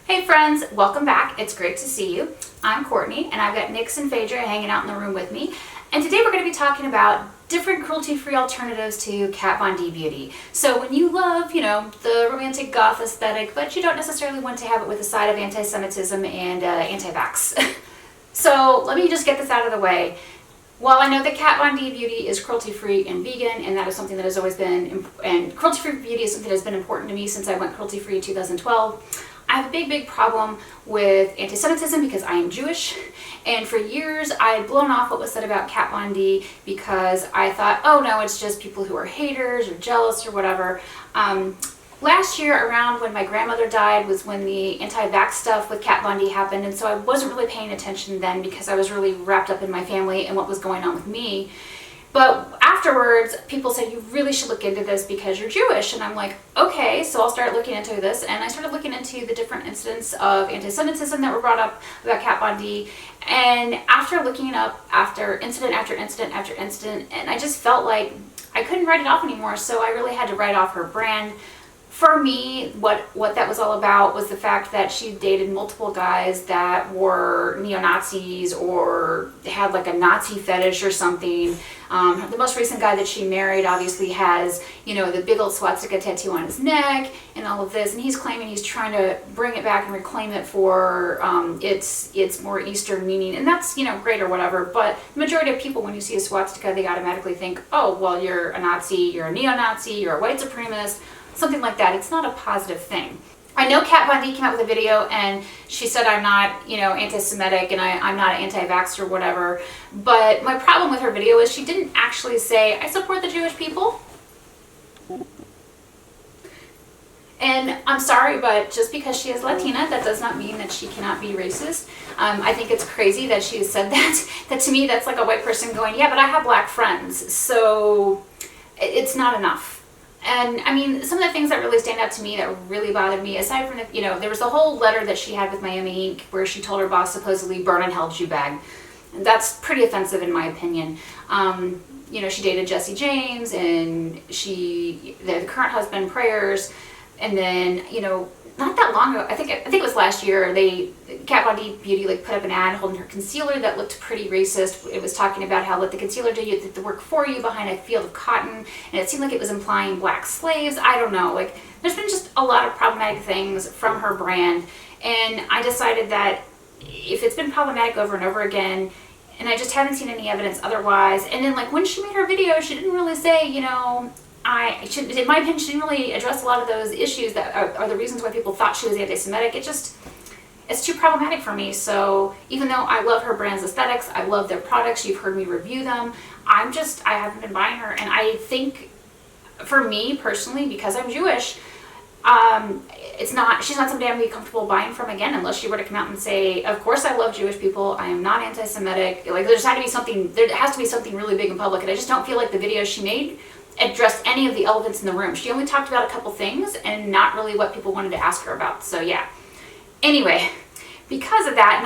Hey friends, welcome back. It's great to see you. I'm Courtney and I've got Nix and Phaedra hanging out in the room with me. And today we're going to be talking about different cruelty-free alternatives to Kat Von D beauty. So when you love, the romantic goth aesthetic, but you don't necessarily want to have it with a side of anti-Semitism and anti-vax. So let me just get this out of the way. While I know that Kat Von D beauty is cruelty-free and vegan, and that is something that has always been, and cruelty-free beauty is something that has been important to me since I went cruelty-free in 2012, I have a big problem with anti-Semitism because I am Jewish, and for years I had blown off what was said about Kat Von D because I thought, oh no, it's just people who are haters or jealous or whatever. Last year, around when my grandmother died, was when the anti-vax stuff with Kat Von D happened, and so I wasn't really paying attention then because I was really wrapped up in my family and what was going on with me. But afterwards, people said, you really should look into this because you're Jewish. And I'm like, okay, so I'll start looking into this. And I started looking into the different incidents of anti-Semitism that were brought up about Kat Von D. And after looking it up, after incident after incident after incident, and I just felt like I couldn't write it off anymore. So I really had to write off her brand. For me, what that was all about was the fact that she dated multiple guys that were neo-Nazis or had like a Nazi fetish or something. The most recent guy that she married obviously has, the big old swastika tattoo on his neck and all of this, and he's claiming he's trying to bring it back and reclaim it for its more Eastern meaning, and that's, great or whatever, but the majority of people, when you see a swastika, they automatically think, oh, well, you're a Nazi, you're a neo-Nazi, you're a white supremacist, something like that. It's not a positive thing. I know Kat Von D came out with a video and she said I'm not, anti-Semitic and I'm not anti-vax or whatever, but my problem with her video is she didn't actually say, I support the Jewish people. And I'm sorry, but just because she is Latina, that does not mean that she cannot be racist. I think it's crazy that she has said that. That to me, that's like a white person going, yeah, but I have black friends, so it's not enough. And I mean, some of the things that really stand out to me that really bothered me, aside from there was the whole letter that she had with Miami Ink where she told her boss supposedly burn in hell Jew bag. And that's pretty offensive in my opinion. She dated Jesse James and the current husband Prayers, and then, not that long ago, I think it was last year, Kat Von D Beauty put up an ad holding her concealer that looked pretty racist. It was talking about how let the concealer do the work for you behind a field of cotton, and it seemed like it was implying black slaves. I don't know, there's been just a lot of problematic things from her brand, and I decided that if it's been problematic over and over again, and I just haven't seen any evidence otherwise, and then when she made her video, she didn't really say, in my opinion, she didn't really address a lot of those issues that are the reasons why people thought she was anti-Semitic. It's too problematic for me. So even though I love her brand's aesthetics, I love their products, you've heard me review them, I haven't been buying her. And I think for me personally, because I'm Jewish, she's not somebody I'm going to be comfortable buying from again unless she were to come out and say, of course I love Jewish people, I am not anti-Semitic. There has to be something really big in public, and I just don't feel like the videos she made addressed any of the elephants in the room. She only talked about a couple things and not really what people wanted to ask her about. So yeah. Anyway, because of that,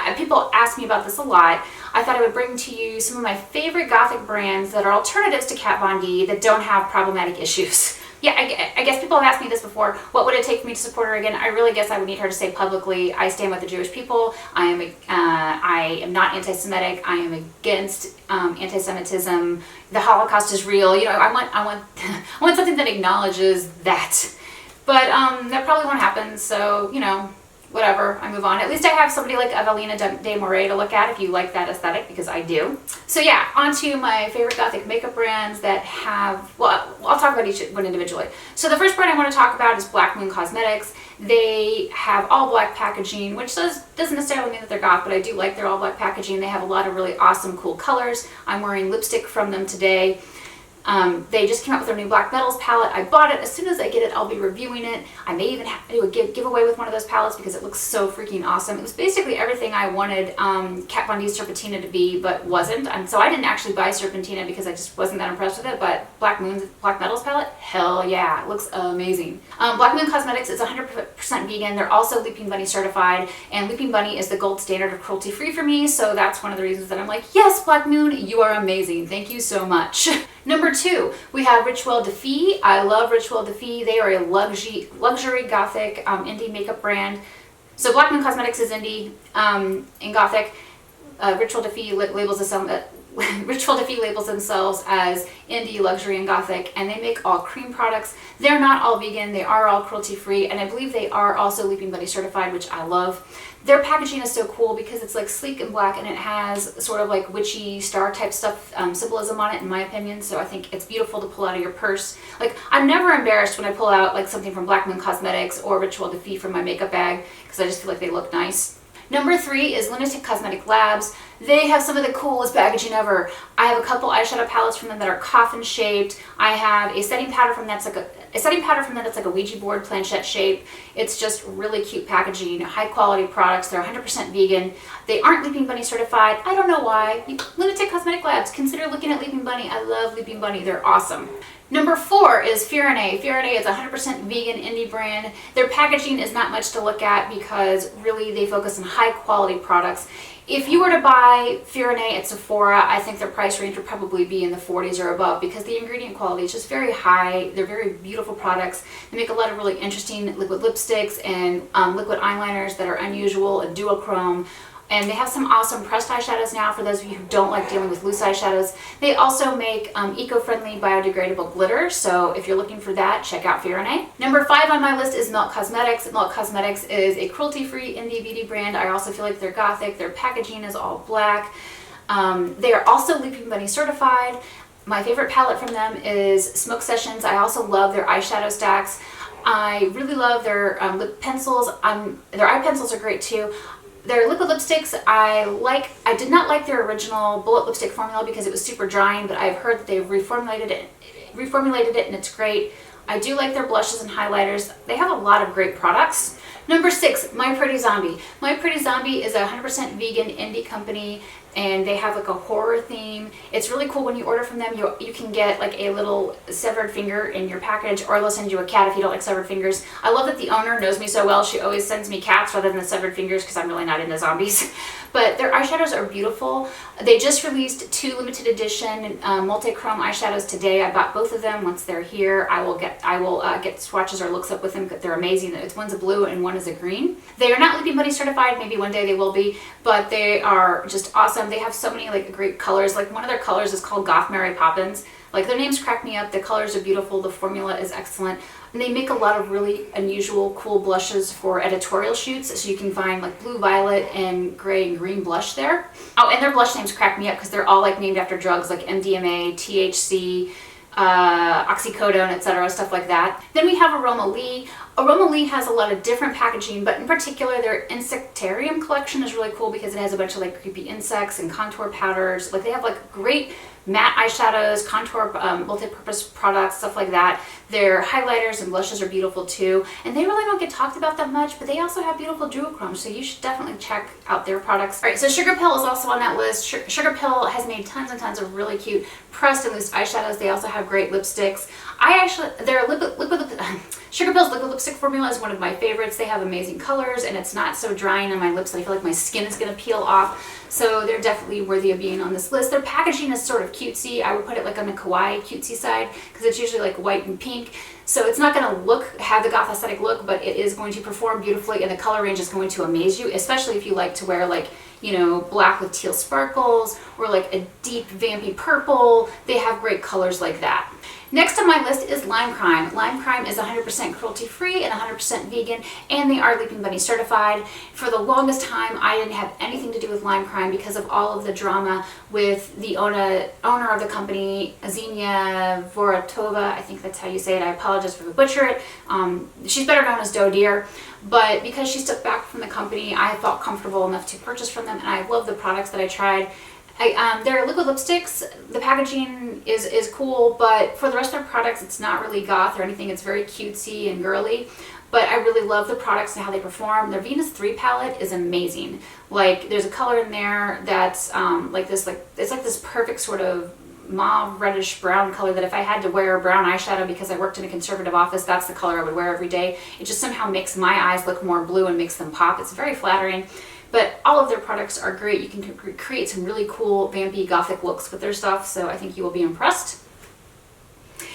and people ask me about this a lot, I thought I would bring to you some of my favorite gothic brands that are alternatives to Kat Von D that don't have problematic issues. Yeah, I guess people have asked me this before. What would it take for me to support her again? I really guess I would need her to say publicly, I stand with the Jewish people. I am not anti-Semitic. I am against anti-Semitism. The Holocaust is real. I want something that acknowledges that. But that probably won't happen. So whatever, I move on. At least I have somebody like Evelina de Moray to look at if you like that aesthetic, because I do. So yeah, on to my favorite gothic makeup brands that have, well, I'll talk about each one individually. So the first brand I want to talk about is Black Moon Cosmetics. They have all black packaging, which doesn't necessarily mean that they're goth, but I do like their all black packaging. They have a lot of really awesome, cool colors. I'm wearing lipstick from them today. They just came out with their new Black Metals palette. I bought it. As soon as I get it, I'll be reviewing it. I may even do a giveaway with one of those palettes because it looks so freaking awesome. It was basically everything I wanted Kat Von D's Serpentina to be, but wasn't. And so I didn't actually buy Serpentina because I just wasn't that impressed with it, but Black Metals palette, hell yeah, it looks amazing. Black Moon Cosmetics is 100% vegan. They're also Leaping Bunny certified, and Leaping Bunny is the gold standard of cruelty-free for me, so that's one of the reasons that I'm like, yes, Black Moon, you are amazing. Thank you so much. Number 2, we have Rituel de Fille. I love Rituel de Fille. They are a luxury gothic indie makeup brand. So Black Moon Cosmetics is indie and gothic. Ritual Defy labels themselves as indie, luxury, and gothic, and they make all cream products. They're not all vegan, they are all cruelty-free, and I believe they are also Leaping Bunny certified, which I love. Their packaging is so cool because it's like sleek and black, and it has sort of like witchy star type stuff, symbolism on it, in my opinion, so I think it's beautiful to pull out of your purse. Like, I'm never embarrassed when I pull out like something from Black Moon Cosmetics or Ritual Defy from my makeup bag, because I just feel like they look nice. Number 3 is Lunatic Cosmetic Labs. They have some of the coolest packaging ever. I have a couple eyeshadow palettes from them that are coffin shaped. I have a setting powder from them that's like a Ouija board planchette shape. It's just really cute packaging, high quality products. They're 100% vegan. They aren't Leaping Bunny certified. I don't know why. Lunatic Cosmetic Labs, consider looking at Leaping Bunny. I love Leaping Bunny. They're awesome. Number 4 is Fiorine. Fiorine is a 100% vegan indie brand. Their packaging is not much to look at because really they focus on high quality products. If you were to buy Fiorine at Sephora, I think their price range would probably be in the 40s or above because the ingredient quality is just very high. They're very beautiful products. They make a lot of really interesting liquid lipsticks and liquid eyeliners that are unusual and duochrome. And they have some awesome pressed eyeshadows now for those of you who don't like dealing with loose eyeshadows. They also make eco-friendly biodegradable glitter, so if you're looking for that, check out Fiorine. Number 5 on my list is Melt Cosmetics. Melt Cosmetics is a cruelty-free indie beauty brand. I also feel like they're gothic. Their packaging is all black. They are also Leaping Bunny certified. My favorite palette from them is Smoke Sessions. I also love their eyeshadow stacks. I really love their lip pencils. Their eye pencils are great too. Their liquid lipsticks, I did not like their original bullet lipstick formula because it was super drying, but I've heard that they've reformulated it and it's great. I do like their blushes and highlighters. They have a lot of great products. Number 6, My Pretty Zombie. My Pretty Zombie is a 100% vegan indie company, and they have like a horror theme. It's really cool. When you order from them, you can get like a little severed finger in your package, or they'll send you a cat if you don't like severed fingers. I love that the owner knows me so well. She always sends me cats rather than the severed fingers because I'm really not into zombies. But their eyeshadows are beautiful. They just released 2 limited edition multi-chrome eyeshadows today. I bought both of them. Once they're here, I will get swatches or looks up with them. They're amazing. One's a blue and one is a green. They are not Leaping Bunny certified. Maybe one day they will be, but they are just awesome. They have so many like great colors. Like one of their colors is called Goth Mary Poppins. Like their names crack me up. The colors are beautiful. The formula is excellent. And they make a lot of really unusual, cool blushes for editorial shoots. So you can find like blue, violet, and gray and green blush there. Oh, and their blush names crack me up because they're all like named after drugs like MDMA, THC, oxycodone, etc., stuff like that. Then we have Aroma Lee. Aroma Lee has a lot of different packaging, but in particular their Insectarium collection is really cool because it has a bunch of like creepy insects and contour powders. Like they have like great matte eyeshadows, contour multi-purpose products, stuff like that. Their highlighters and blushes are beautiful too, and they really don't get talked about that much, but they also have beautiful duochrome, so you should definitely check out their products. All right, so Sugar Pill is also on that list. Sugar Pill has made tons and tons of really cute pressed and loose eyeshadows. They also have great lipsticks. Sugar Pill's liquid lipstick formula is one of my favorites. They have amazing colors, and it's not so drying on my lips that I feel like my skin is going to peel off. So they're definitely worthy of being on this list. Their packaging is sort of cutesy. I would put it like on the kawaii cutesy side because it's usually like white and pink. So it's not going to have the goth aesthetic look, but it is going to perform beautifully, and the color range is going to amaze you, especially if you like to wear like, you know, black with teal sparkles or like a deep vampy purple. They have great colors like that. Next on my list is Lime Crime. Lime Crime is 100% cruelty-free and 100% vegan, and they are Leaping Bunny certified. For the longest time, I didn't have anything to do with Lime Crime because of all of the drama with the owner of the company, Xenia Voratova. I think that's how you say it. I apologize for the butcher it. She's better known as Doe Deer, but because she stepped back from the company, I felt comfortable enough to purchase from them, and I love the products that I tried. Their liquid lipsticks, the packaging is cool, but for the rest of their products, it's not really goth or anything. It's very cutesy and girly, but I really love the products and how they perform. Their Venus 3 palette is amazing. Like, there's a color in there that's it's like this perfect sort of mauve, reddish brown color that if I had to wear a brown eyeshadow because I worked in a conservative office, that's the color I would wear every day. It just somehow makes my eyes look more blue and makes them pop. It's very flattering. But all of their products are great. You can create some really cool, vampy, gothic looks with their stuff, so I think you will be impressed.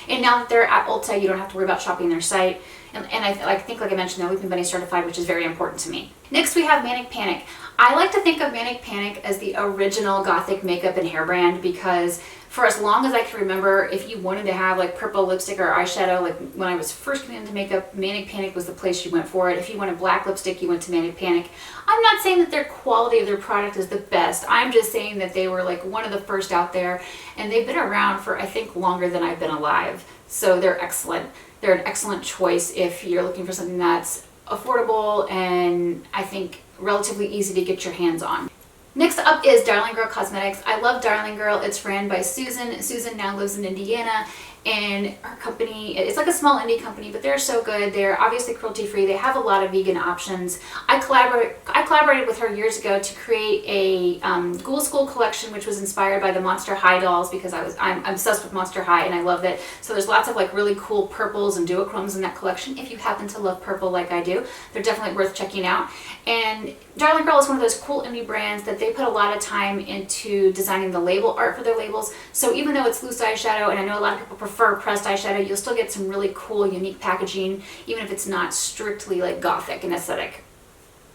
And now that they're at Ulta, you don't have to worry about shopping their site. And I think, like I mentioned, they're Leaping Bunny certified, which is very important to me. Next, we have Manic Panic. I like to think of Manic Panic as the original gothic makeup and hair brand, because for as long as I can remember, if you wanted to have like purple lipstick or eyeshadow, like when I was first getting into makeup, Manic Panic was the place you went for it. If you wanted black lipstick, you went to Manic Panic. I'm not saying that their quality of their product is the best. I'm just saying that they were like one of the first out there, and they've been around for, I think, longer than I've been alive. So they're excellent. They're an excellent choice if you're looking for something that's affordable and I think relatively easy to get your hands on. Next up is Darling Girl Cosmetics. I love Darling Girl. It's ran by Susan. Susan now lives in Indiana, and her company, it's like a small indie company, but they're so good. They're obviously cruelty free. They have a lot of vegan options. I collaborated with her years ago to create a Ghoul School collection, which was inspired by the Monster High dolls, because I'm obsessed with Monster High and I loved it. So there's lots of like really cool purples and duochromes in that collection. If you happen to love purple like I do, they're definitely worth checking out. And Darling Girl is one of those cool indie brands that they put a lot of time into designing the label art for their labels. So even though it's loose eyeshadow, and I know a lot of people prefer pressed eyeshadow, you'll still get some really cool, unique packaging, even if it's not strictly like gothic and aesthetic.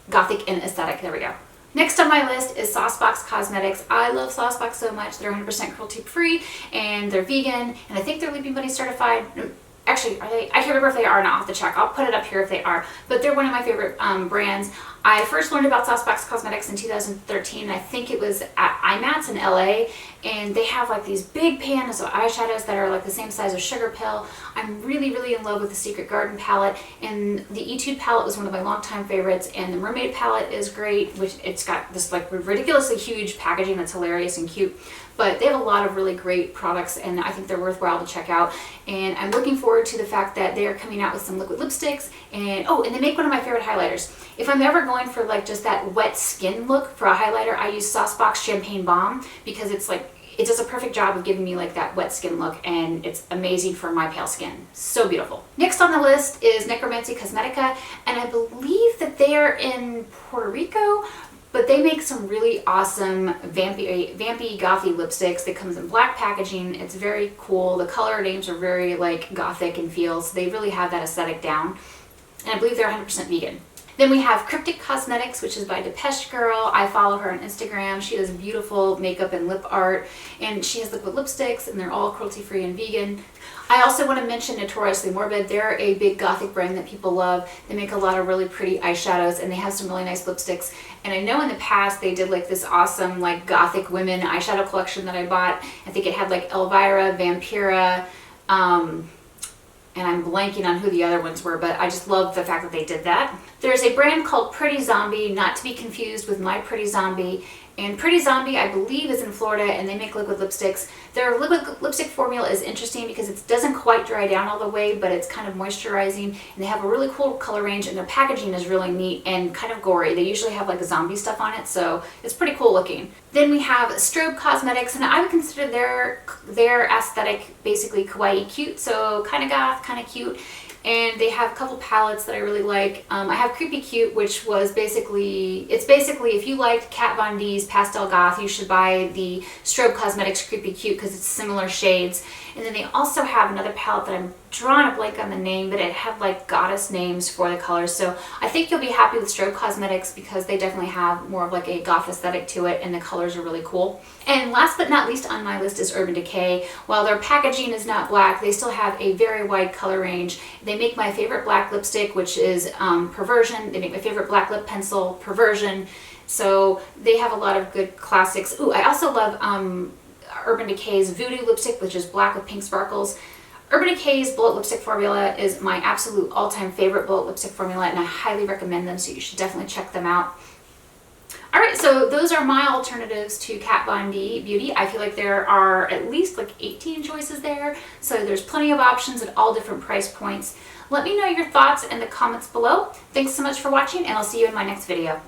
Gothic and aesthetic, there we go. Next on my list is Saucebox Cosmetics. I love Saucebox so much. They're 100% cruelty free and they're vegan, and I think they're Leaping Bunny certified. Actually, are they? I can't remember if they are or not. I'll have to check. I'll put it up here if they are. But they're one of my favorite brands. I first learned about Saucebox Cosmetics in 2013. I think it was at IMATS in LA. And they have like these big pans of eyeshadows that are like the same size as Sugar Pill. I'm really, really in love with the Secret Garden palette. And the Etude palette was one of my longtime favorites. And the Mermaid palette is great, which it's got this like ridiculously huge packaging that's hilarious and cute. But they have a lot of really great products, and I think they're worthwhile to check out. And I'm looking forward to the fact that they are coming out with some liquid lipsticks, and oh, and they make one of my favorite highlighters. If I'm ever going for like just that wet skin look for a highlighter, I use Saucebox Champagne Balm, because it's like, it does a perfect job of giving me like that wet skin look, and it's amazing for my pale skin. So beautiful. Next on the list is Necromancy Cosmetica, and I believe that they are in Puerto Rico, but they make some really awesome vampy gothy lipsticks that comes in black packaging. It's very cool. The color names are very like gothic and feel, so they really have that aesthetic down. And I believe they're 100% vegan. Then we have Cryptic Cosmetics, which is by Depeche Girl. I follow her on Instagram. She does beautiful makeup and lip art, and she has liquid lipsticks, and they're all cruelty-free and vegan. I also want to mention Notoriously Morbid. They're a big gothic brand that people love. They make a lot of really pretty eyeshadows, and they have some really nice lipsticks. And I know in the past they did like this awesome like gothic women eyeshadow collection that I bought. I think it had like Elvira, Vampira, and I'm blanking on who the other ones were, but I just love the fact that they did that. There's a brand called Pretty Zombie, not to be confused with My Pretty Zombie. And Pretty Zombie, I believe, is in Florida, and they make liquid lipsticks. Their liquid lipstick formula is interesting because it doesn't quite dry down all the way, but it's kind of moisturizing. And they have a really cool color range, and their packaging is really neat and kind of gory. They usually have like zombie stuff on it, so it's pretty cool looking. Then we have Strobe Cosmetics, and I would consider their aesthetic basically kawaii cute, so kind of goth, kind of cute. And they have a couple palettes that I really like. I have Creepy Cute, which was basically, if you liked Kat Von D's Pastel Goth, you should buy the Strobe Cosmetics Creepy Cute, because it's similar shades. And then they also have another palette that I'm drawing a blank on the name, but it had like goddess names for the colors. So I think you'll be happy with Strobe Cosmetics, because they definitely have more of like a goth aesthetic to it, and the colors are really cool. And last but not least on my list is Urban Decay. While their packaging is not black, they still have a very wide color range. They make my favorite black lipstick, which is Perversion. They make my favorite black lip pencil, Perversion. So they have a lot of good classics. Ooh, I also love Urban Decay's Voodoo lipstick, which is black with pink sparkles. Urban Decay's bullet lipstick formula is my absolute all-time favorite bullet lipstick formula, and I highly recommend them, so you should definitely check them out. Alright, so those are my alternatives to Kat Von D Beauty. I feel like there are at least like 18 choices there, so there's plenty of options at all different price points. Let me know your thoughts in the comments below. Thanks so much for watching, and I'll see you in my next video.